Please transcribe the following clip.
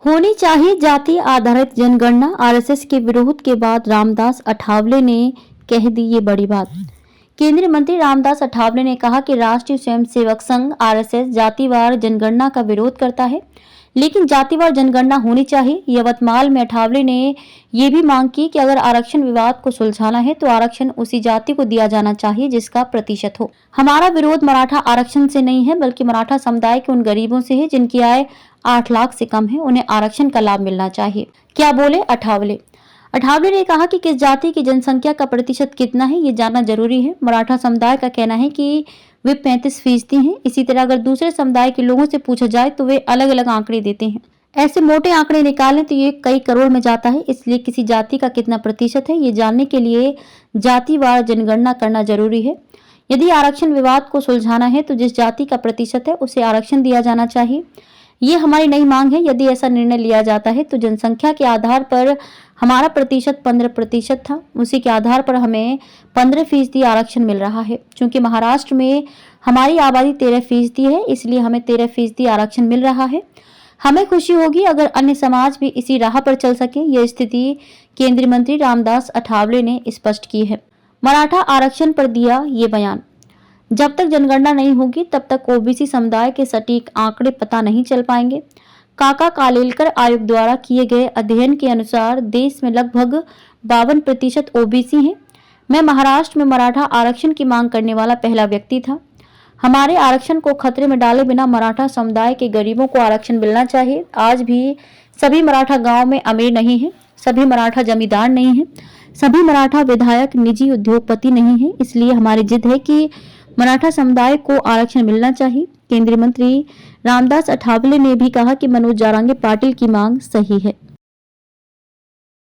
होनी चाहिए जाति आधारित जनगणना। आरएसएस के विरोध के बाद रामदास अठावले ने कह दी ये बड़ी बात। केंद्रीय मंत्री रामदास अठावले ने कहा कि राष्ट्रीय स्वयंसेवक संघ आरएसएस जातिवार जनगणना का विरोध करता है, लेकिन जातिवार जनगणना होनी चाहिए। यवतमाल में अठावले ने ये भी मांग की कि अगर आरक्षण विवाद को सुलझाना है तो आरक्षण उसी जाति को दिया जाना चाहिए जिसका प्रतिशत हो। हमारा विरोध मराठा आरक्षण से नहीं है, बल्कि मराठा समुदाय के उन गरीबों से है जिनकी आय 8 लाख से कम है। उन्हें आरक्षण का लाभ मिलना चाहिए। क्या बोले अठावले? अठावले ने कहा कि किस जाति की जनसंख्या का प्रतिशत कितना है ये जानना जरूरी है। मराठा समुदाय का कहना है कि वे 35% हैं। इसी तरह अगर दूसरे समुदाय के लोगों से पूछा जाए तो वे अलग अलग आंकड़े देते हैं। ऐसे मोटे आंकड़े निकालें तो ये कई करोड़ में जाता है। इसलिए किसी जाति का कितना प्रतिशत है ये जानने के लिए जातिवार जनगणना करना जरूरी है। यदि आरक्षण विवाद को सुलझाना है तो जिस जाति का प्रतिशत है उसे आरक्षण दिया जाना चाहिए। ये हमारी नई मांग है। यदि ऐसा निर्णय लिया जाता है तो जनसंख्या के आधार पर हमारा प्रतिशत 15% था, उसी के आधार पर हमें 15% आरक्षण मिल रहा है। क्योंकि महाराष्ट्र में हमारी आबादी 13% है, इसलिए हमें 13% आरक्षण मिल रहा है। हमें खुशी होगी अगर अन्य समाज भी इसी राह पर चल सके। यह स्थिति केंद्रीय मंत्री रामदास अठावले ने स्पष्ट की है। मराठा आरक्षण पर दिया ये बयान। जब तक जनगणना नहीं होगी तब तक ओबीसी समुदाय के सटीक आंकड़े पता नहीं चल पाएंगे। काका कालेलकर आयोग द्वारा किए गए अध्ययन के अनुसार देश में लगभग 52% ओबीसी हैं। मैं महाराष्ट्र में मराठा आरक्षण की मांग करने वाला पहला व्यक्ति था। हमारे आरक्षण को खतरे में डाले बिना मराठा समुदाय के गरीबों को आरक्षण मिलना चाहिए। आज भी सभी मराठा गांव में अमीर नहीं है, सभी मराठा जमींदार नहीं है, सभी मराठा विधायक निजी उद्योगपति नहीं है। इसलिए हमारी जिद है कि मराठा समुदाय को आरक्षण मिलना चाहिए। केंद्रीय मंत्री रामदास अठावले ने भी कहा कि मनोज जारांगे पाटिल की मांग सही है।